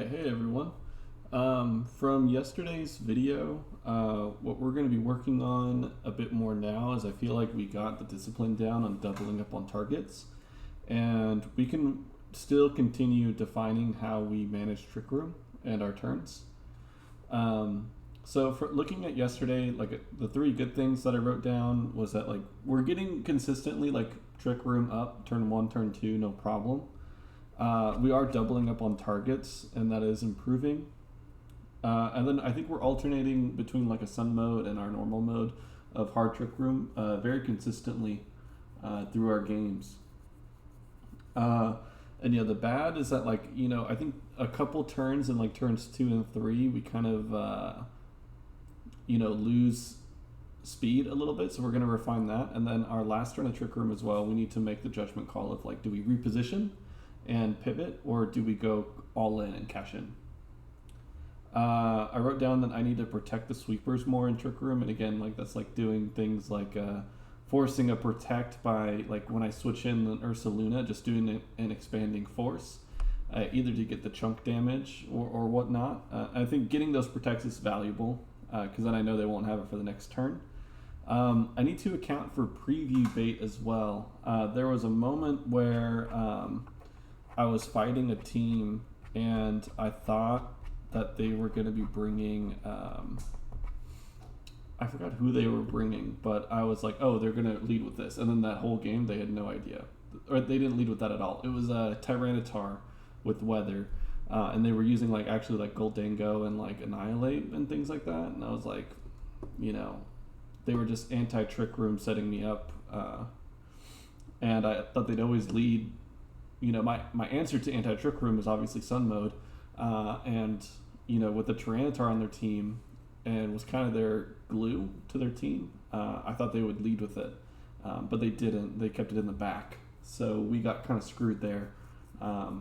Hey everyone. From yesterday's video, what we're going to be working on a bit more now is I feel like we got the discipline down on doubling up on targets, and we can still continue defining how we manage Trick Room and our turns. So for looking at yesterday, like the three good things that I wrote down was that like we're getting consistently like Trick Room up, turn one, turn two, no problem. We are doubling up on targets, and that is improving. And then I think we're alternating between like a sun mode and our normal mode of hard trick room very consistently through our games. And yeah, the bad is that like I think a couple turns in like turns 2 and 3 we kind of lose speed a little bit, so we're going to refine that. And then our last turn of trick room as well, we need to make the judgment call of like, do we reposition and pivot, or do we go all in and cash in? I wrote down that I need to protect the sweepers more in trick room, and again, like that's like doing things like forcing a protect by like when I switch in an Ursaluna, just doing an expanding force, either to get the chunk damage or whatnot. I think getting those protects is valuable because then I know they won't have it for the next turn. I need to account for preview bait as well. There was a moment where I was fighting a team, and I thought that they were going to be bringing, I forgot who they were bringing, but I was like, oh, they're going to lead with this. And then that whole game, they had no idea. Or they didn't lead with that at all. It was a Tyranitar with Weather, and they were using like actually like Goldango and like Annihilate and things like that. And I was like, they were just anti-trick room setting me up. And I thought they'd always lead. My answer to anti-trick room is obviously sun mode, and with the Tyranitar on their team, and was kind of their glue to their team. I thought they would lead with it, but they didn't. They kept it in the back, so we got kind of screwed there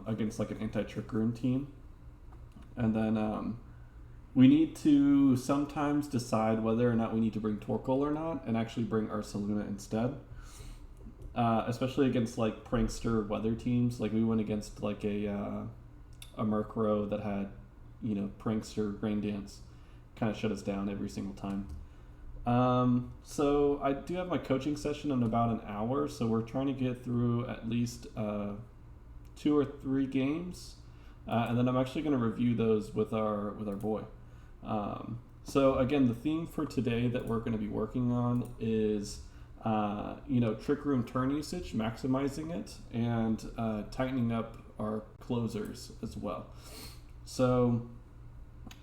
against like an anti-trick room team. And then we need to sometimes decide whether or not we need to bring Torkoal or not, and actually bring Ursaluna instead. Especially against like prankster weather teams. Like we went against like a Murkrow that had prankster Rain Dance, kind of shut us down every single time. So I do have my coaching session in about an hour, so we're trying to get through at least 2 or 3 games, and then I'm actually going to review those with our boy. So again, the theme for today that we're going to be working on is trick room turn usage, maximizing it, and tightening up our closers as well. So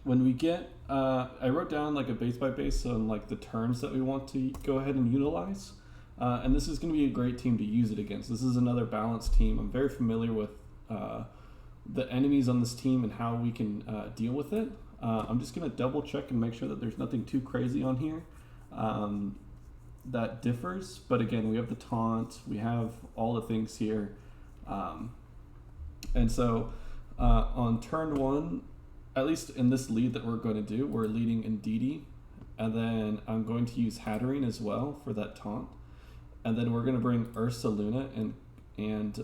when we get, I wrote down like a base by base on like the turns that we want to go ahead and utilize. And this is going to be a great team to use it against. This is another balanced team. I'm very familiar with the enemies on this team and how we can deal with it. I'm just going to double check and make sure that there's nothing too crazy on here that differs. But again, we have the taunt, we have all the things here. And so on turn 1, at least in this lead that we're going to do, we're leading Indeedee, and then I'm going to use Hatterene as well for that taunt, and then we're going to bring Ursaluna and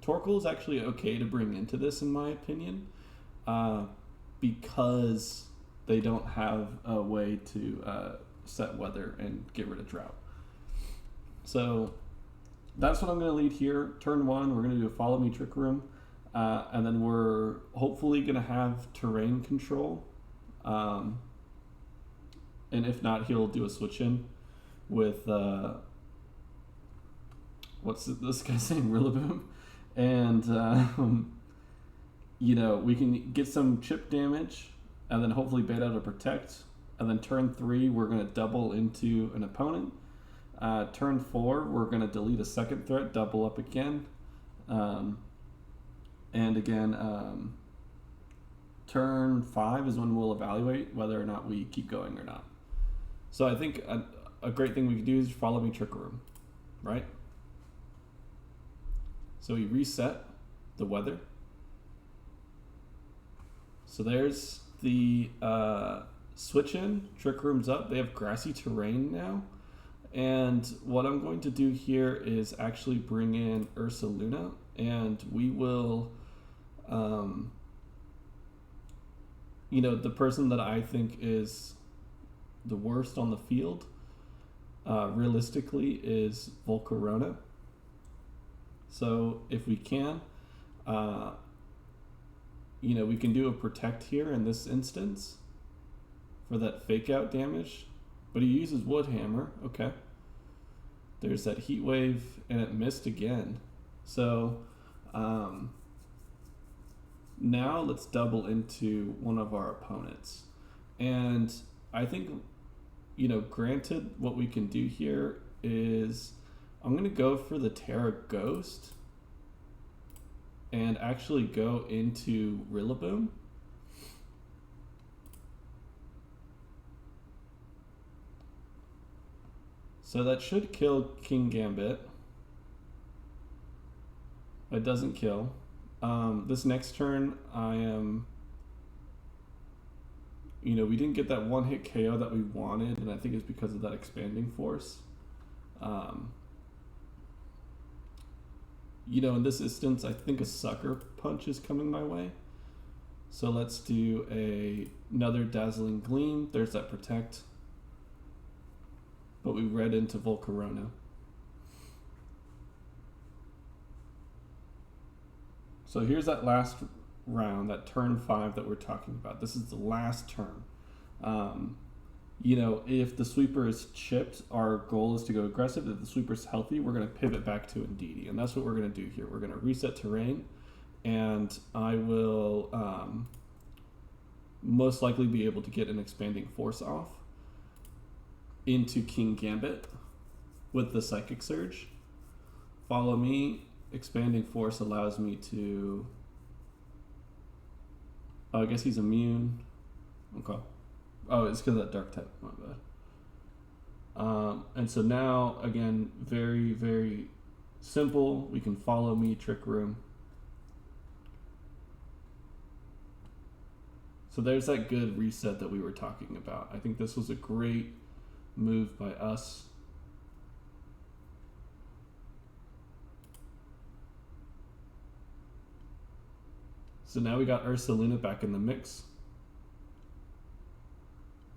Torkoal is actually okay to bring into this in my opinion, because they don't have a way to set weather and get rid of drought. So that's what I'm going to lead here. Turn 1, we're going to do a follow me trick room. And then we're hopefully going to have terrain control. And if not, he'll do a switch in with, what's this guy's name? Rillaboom. And, we can get some chip damage and then hopefully bait out a protect. And then turn 3, we're going to double into an opponent. Turn 4, we're going to delete a second threat, double up again. And again, turn 5 is when we'll evaluate whether or not we keep going or not. So I think a great thing we could do is follow me trick room, right? So we reset the weather. So there's the switch in, trick room's up. They have grassy terrain now. And what I'm going to do here is actually bring in Ursaluna, and we will Um, the person that I think is the worst on the field, realistically, is Volcarona. So if we can, we can do a protect here in this instance for that fake out damage, but he uses Woodhammer. Okay. There's that Heat Wave, and it missed again. So now let's double into one of our opponents. And I think, granted, what we can do here is I'm going to go for the Terra Ghost and actually go into Rillaboom. So that should kill Kingambit. It doesn't kill. This next turn, I am... we didn't get that one-hit KO that we wanted, and I think it's because of that Expanding Force. In this instance, I think a Sucker Punch is coming my way. So let's do another Dazzling Gleam. There's that Protect. But we read into Volcarona. So here's that last round, that turn 5 that we're talking about. This is the last turn. If the sweeper is chipped, our goal is to go aggressive. If the sweeper's healthy, we're going to pivot back to Indeedee. And that's what we're going to do here. We're going to reset terrain. And I will most likely be able to get an Expanding Force off into Kingambit with the Psychic Surge. Follow me. Expanding Force allows me to... I guess he's immune. Okay. Oh, it's because of that Dark type. My bad. And so now, again, very, very simple. We can follow me, Trick Room. So there's that good reset that we were talking about. I think this was a great move by us. So now we got Ursaluna back in the mix.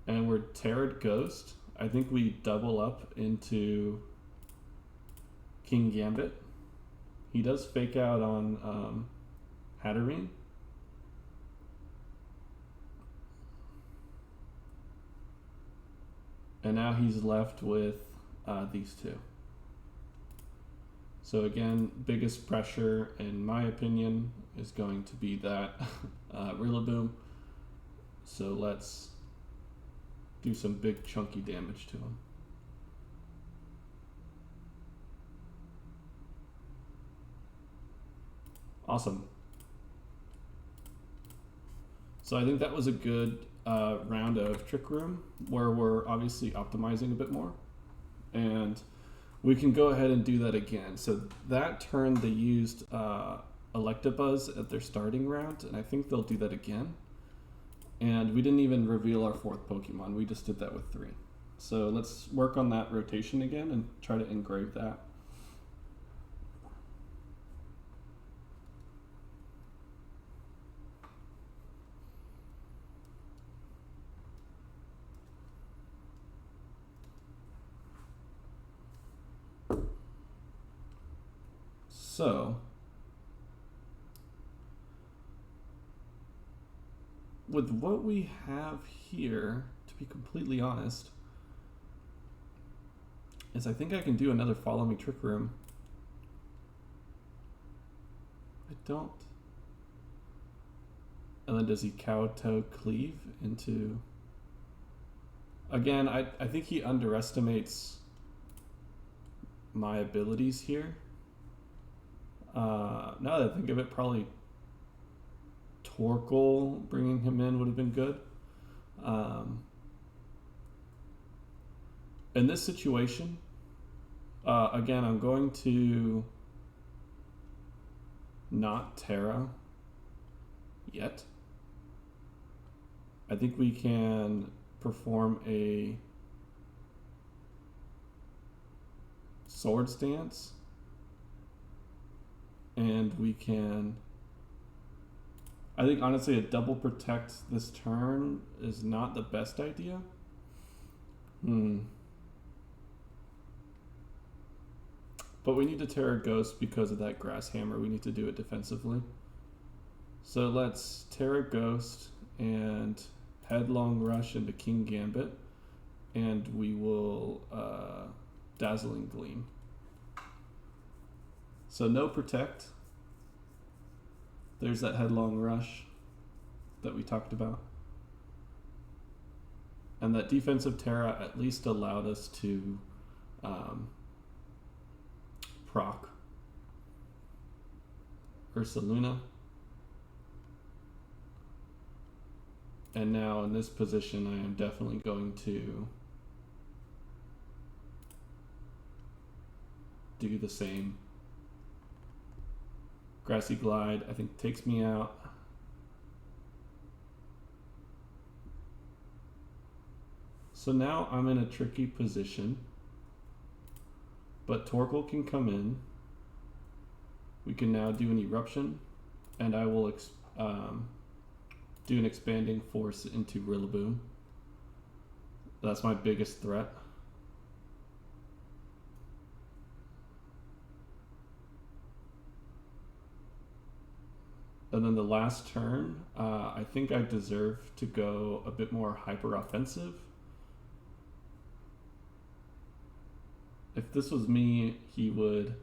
And we're Terra Ghost. I think we double up into Kingambit. He does fake out on Hatterene. And now he's left with these two. So again, biggest pressure, in my opinion, is going to be that Rillaboom. So let's do some big chunky damage to him. Awesome. So I think that was a good round of Trick Room, where we're obviously optimizing a bit more. And we can go ahead and do that again. So that turn they used Electabuzz at their starting round, and I think they'll do that again. And we didn't even reveal our 4th Pokemon. We just did that with 3. So let's work on that rotation again and try to engrave that. So, with what we have here, to be completely honest, is I think I can do another Follow Me Trick Room. I don't. And then does he Kowtow Cleave into... Again, I think he underestimates my abilities here. Now that I think of it, probably Torkoal, bringing him in would have been good. In this situation, again, I'm going to not Terra yet. I think we can perform a Swords Dance. And we can I think honestly a double protect this turn is not the best idea. But we need to Terra Ghost because of that Grass Hammer. We need to do it defensively. So let's Terra Ghost and Headlong Rush into King Gambit. And we will Dazzling Gleam. So no Protect. There's that Headlong Rush that we talked about. And that defensive Terra at least allowed us to proc Ursaluna. And now in this position, I am definitely going to do the same. Grassy Glide, I think, takes me out. So now I'm in a tricky position, but Torkoal can come in. We can now do an Eruption, and I will do an Expanding Force into Rillaboom. That's my biggest threat. And then the last turn, I think I deserve to go a bit more hyper offensive. If this was me, he would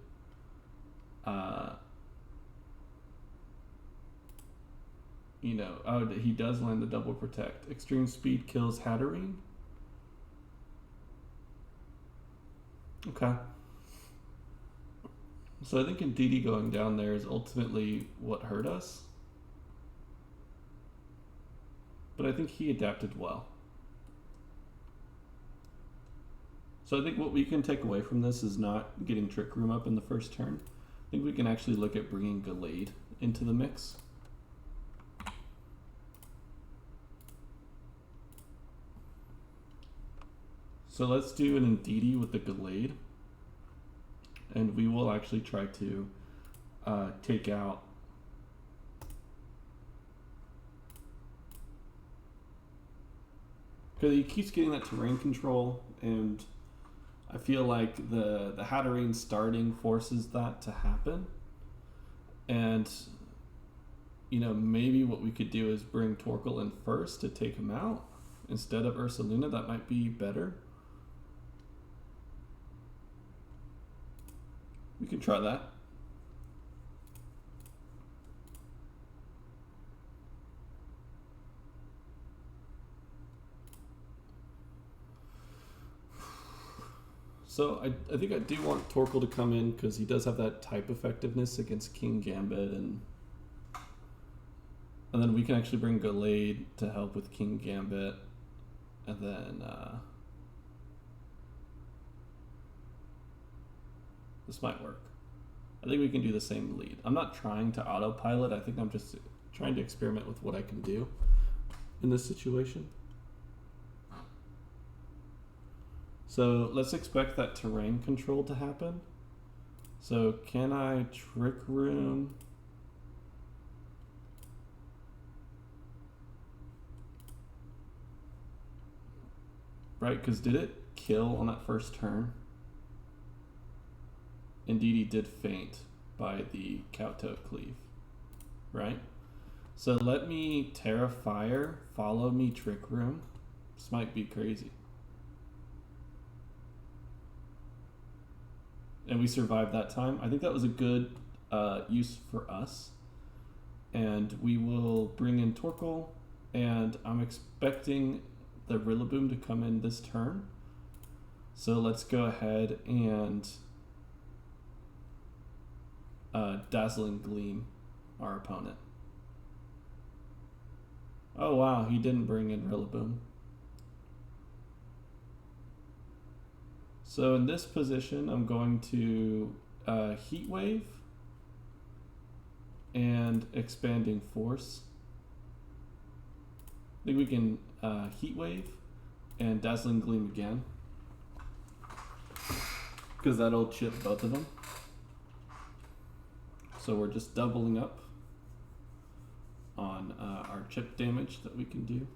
he does land the double protect. Extreme Speed kills Hatterene. Okay. So I think Indeedee going down there is ultimately what hurt us. But I think he adapted well. So I think what we can take away from this is not getting Trick Room up in the first turn. I think we can actually look at bringing Gallade into the mix. So let's do an Indeedee with the Gallade. And we will actually try to take out because he keeps getting that terrain control, and I feel like the Hatterene starting forces that to happen. And maybe what we could do is bring Torkoal in first to take him out instead of Ursaluna. That might be better. We can try that. So I think I do want Torkoal to come in because he does have that type effectiveness against King Gambit, and then we can actually bring Gallade to help with King Gambit, and then this might work. I think we can do the same lead. I'm not trying to autopilot. I think I'm just trying to experiment with what I can do in this situation. So let's expect that terrain control to happen. So can I Trick Room? Right, because did it kill on that first turn? Indeedee did faint by the Kowtow Cleave, right? So let me Terra Fire, follow me Trick Room. This might be crazy. And we survived that time. I think that was a good use for us. And we will bring in Torkoal, and I'm expecting the Rillaboom to come in this turn. So let's go ahead and Dazzling Gleam our opponent. Oh wow, he didn't bring in Rillaboom. So in this position, I'm going to Heat Wave and Expanding Force. I think we can Heat Wave and Dazzling Gleam again, because that'll chip both of them. So we're just doubling up on on our chip damage that we can do.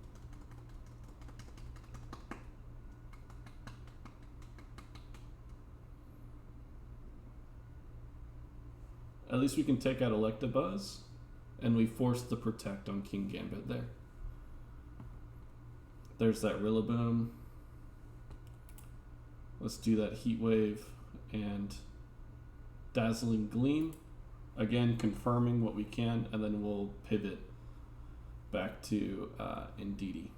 At least we can take out Electabuzz, and we force the Protect on Kingambit there. There's that Rillaboom. Let's do that Heat Wave and Dazzling Gleam. Again, confirming what we can, and then we'll pivot back to Indeedee.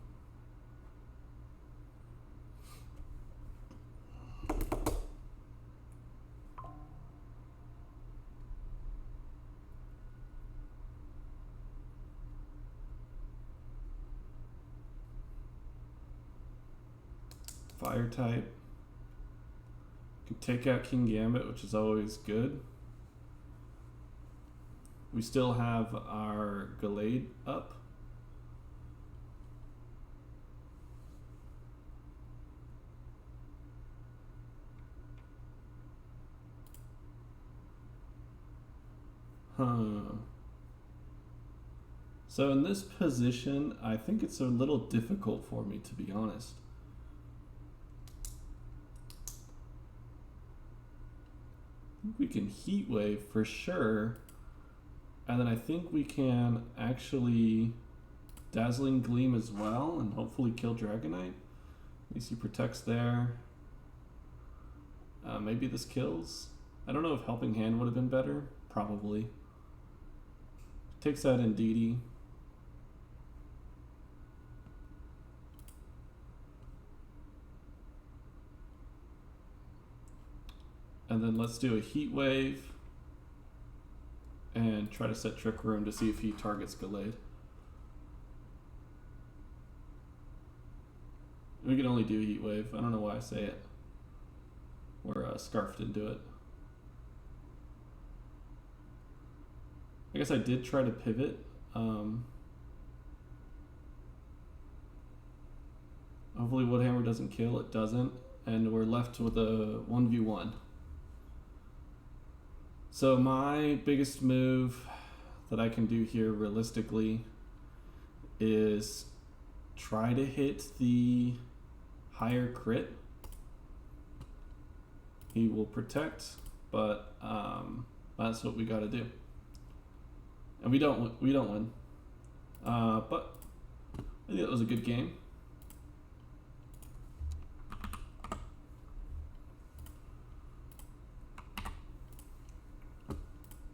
Fire type. Can take out Kingambit, which is always good. We still have our Gallade up. So in this position, I think it's a little difficult for me, to be honest. We can Heat Wave for sure, and then I think we can actually Dazzling Gleam as well, and hopefully kill Dragonite. At least he protects there. Maybe this kills. I don't know if Helping Hand would have been better. Probably. Takes out Indeedee. And then let's do a Heat Wave and try to set Trick Room to see if he targets Gallade. We can only do Heat Wave. I don't know why I say it. We're scarfed into it. I guess I did try to pivot. Hopefully Woodhammer doesn't kill. It doesn't. And we're left with a 1v1. So my biggest move that I can do here realistically is try to hit the higher crit. He will protect, but that's what we got to do. And we don't win. But I think that was a good game.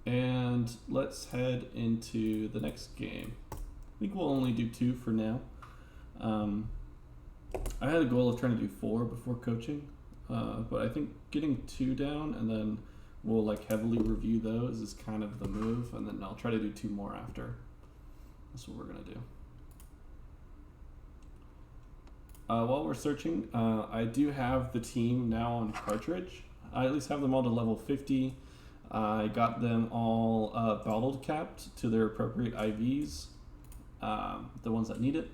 And let's head into the next game. I think we'll only do 2 for now. I had a goal of trying to do 4 before coaching, but I think getting 2 down and then we'll like heavily review those is kind of the move, and then I'll try to do 2 more after. That's what we're gonna do. While we're searching, I do have the team now on cartridge. I at least have them all to level 50. I got them all bottled capped to their appropriate IVs, the ones that need it.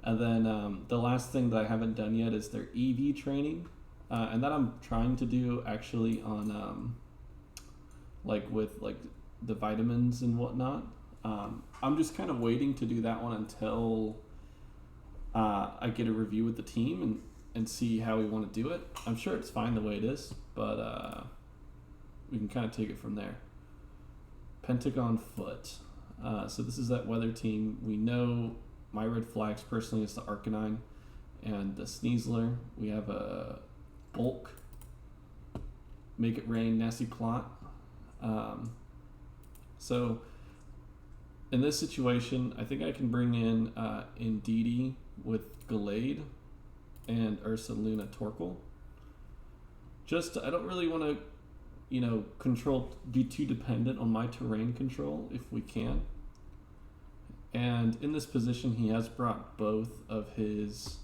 And then the last thing that I haven't done yet is their EV training. And that I'm trying to do actually on, like with like the vitamins and whatnot. I'm just kind of waiting to do that one until I get a review with the team and see how we want to do it. I'm sure it's fine the way it is, but we can kind of take it from there. Pentagon Foot. So this is that weather team. We know my red flags personally is the Arcanine and the Sneasler. We have a Bulk, Make It Rain, Nasty Plot. So in this situation, I think I can bring in Indeedee with Gallade and Ursaluna Torkoal. Just, I don't really want to be too dependent on my terrain control if we can. And in this position, he has brought both of his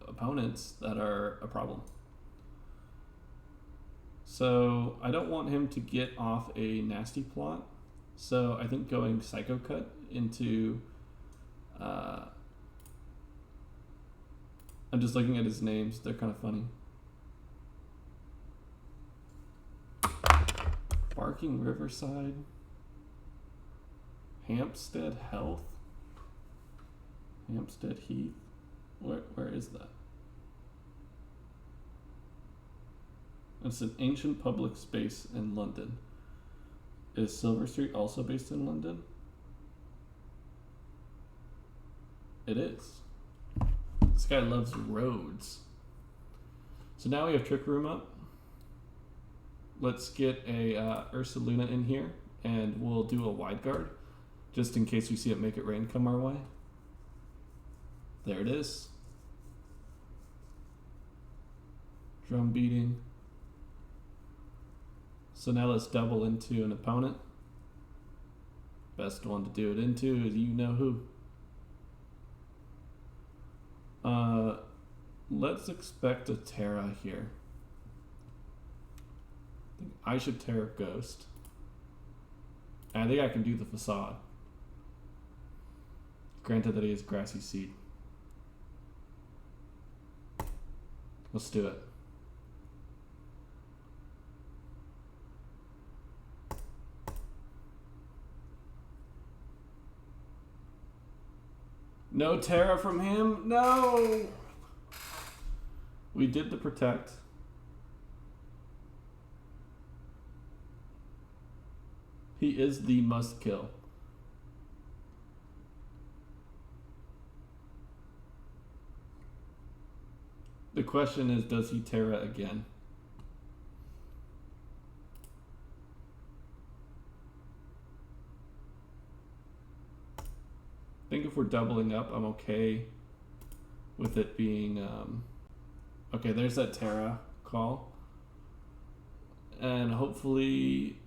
opponents that are a problem. So I don't want him to get off a Nasty Plot. So I think going Psycho Cut into... I'm just looking at his names. They're kind of funny. Barking Riverside, Hampstead Heath. Hampstead Heath. Where is that? It's an ancient public space in London. Is Silver Street also based in London? It is. This guy loves roads. So now we have Trick Room up. Let's get a Ursaluna in here, and we'll do a wide guard, just in case we see it make it rain come our way. There it is. Drum beating. So now let's double into an opponent. Best one to do it into is you know who. Let's expect a Terra here. I think I should Terra Ghost. And I think I can do the Facade. Granted that he has Grassy Seed. Let's do it. No Terra from him? No! We did the protect. He is the must kill. The question is, does he Terra again? I think if we're doubling up, I'm okay with it being... okay, there's that Terra call. And hopefully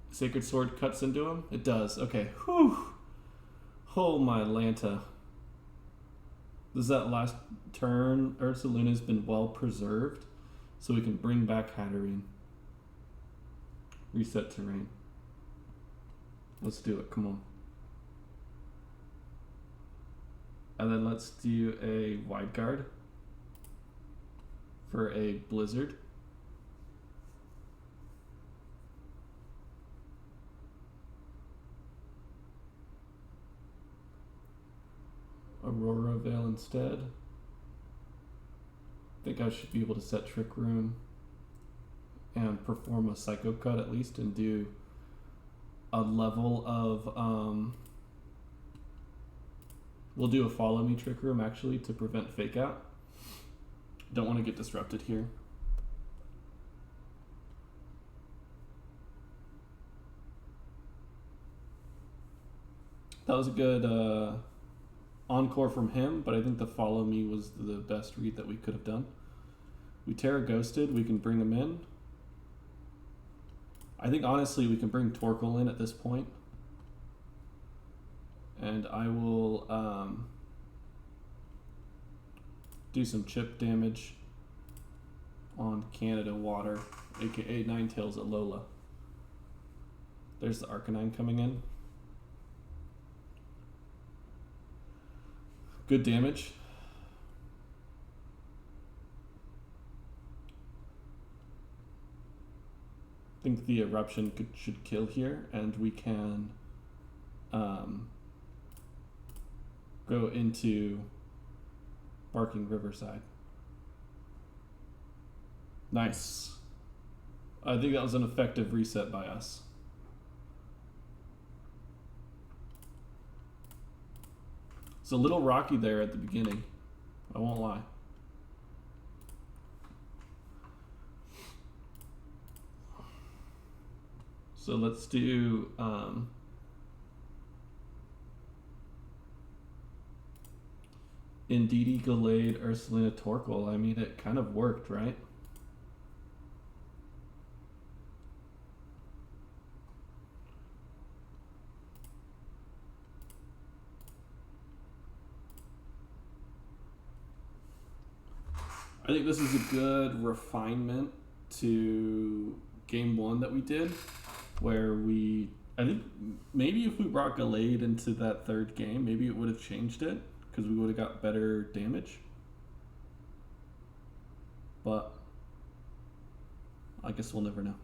Sacred Sword cuts into him. It does. Okay. Whew. Oh, my Lanta. Does that last turn, Ursaluna's been well preserved, so we can bring back Hatterene. Reset terrain. Let's do it. Come on. And then let's do a wide guard for a Blizzard. Aurora Veil instead. I think I should be able to set Trick Room and perform a Psycho Cut at least and do a level of we'll do a Follow Me Trick Room actually to prevent Fake Out. Don't want to get disrupted here. That was a good encore from him, but I think the Follow Me was the best read that we could have done. We Terra Ghosted, we can bring him in. I think honestly we can bring Torkoal in at this point. And I will do some chip damage on Canada Water, aka Ninetales at Lola. There's the Arcanine coming in. Good damage. I think the Eruption should kill here, and we can go into Barking Riverside. Nice. I think that was an effective reset by us. It's a little rocky there at the beginning, I won't lie. So let's do Indeedee, Gallade, Ursaluna, Torkoal. I mean, it kind of worked, right? I think this is a good refinement to game one that we did, where I think maybe if we brought Gallade into that third game, maybe it would have changed it, because we would have got better damage. But I guess we'll never know.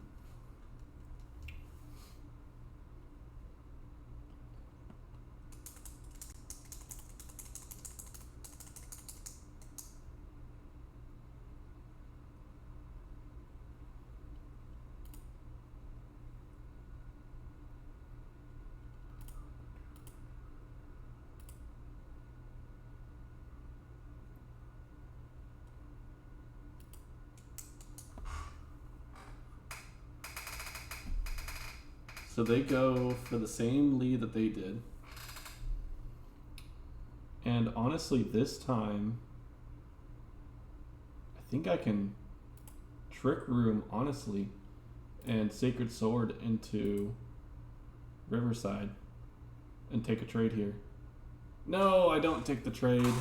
So they go for the same lead that they did. And honestly, this time, I think I can Trick Room, honestly, and Sacred Sword into Riverside and take a trade here. No, I don't take the trade.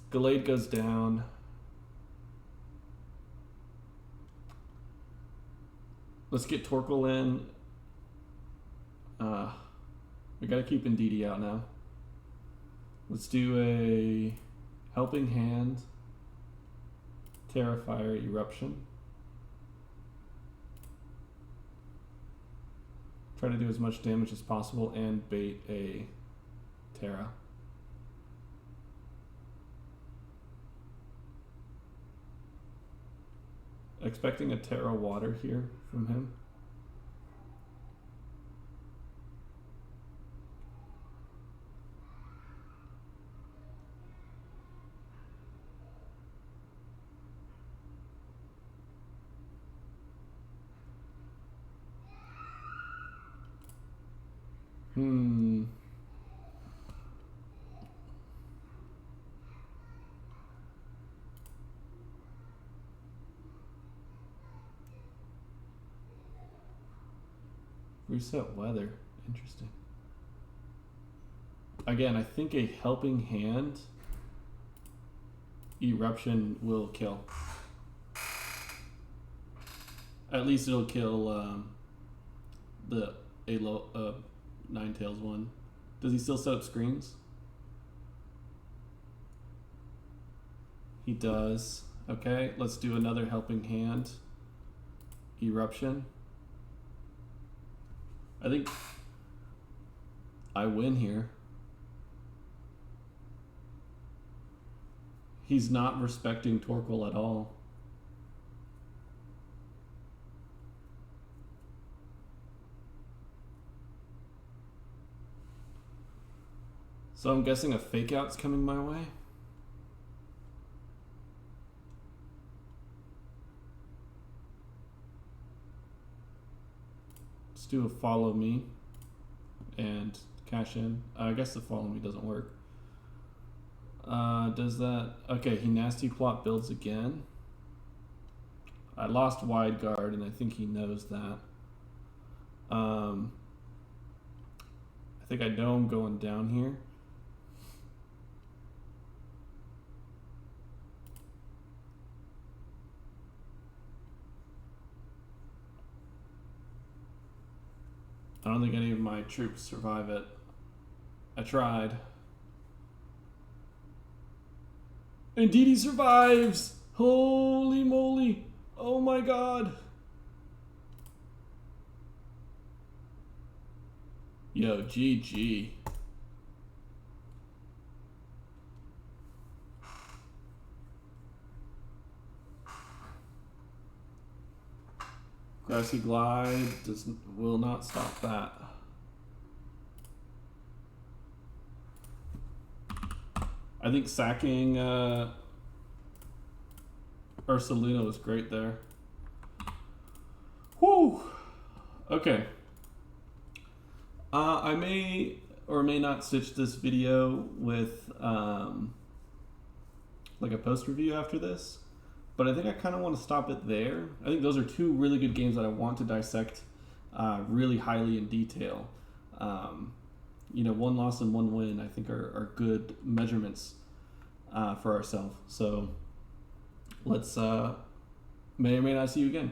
Gallade goes down. Let's get Torkoal in. We gotta keep Indeedee out now. Let's do a Helping Hand, Terrifier, Eruption. Try to do as much damage as possible and bait a Terra. Expecting a Terra Water here from him. Reset weather. Interesting. Again, I think a Helping Hand Eruption will kill. At least it'll kill the Ninetales one. Does he still set up screens? He does. Okay, let's do another Helping Hand Eruption. I think I win here. He's not respecting Torkoal at all. So I'm guessing a Fake Out's coming my way. Let's do a Follow Me and cash in. I guess the Follow Me doesn't work. Does that... Okay, he Nasty Plot builds again. I lost Wide Guard, and I think he knows that. I think I know I'm going down here. I don't think any of my troops survive it. I tried. Indeedee survives! Holy moly! Oh my god! Yo, GG. Grassy Glide will not stop that. I think sacking Ursaluna was great there. Whew. Okay. I may or may not stitch this video with like a post review after this, but I think I kind of want to stop it there. I think those are two really good games that I want to dissect really highly in detail. You know, one loss and one win, I think, are good measurements for ourselves. So let's may or may not see you again.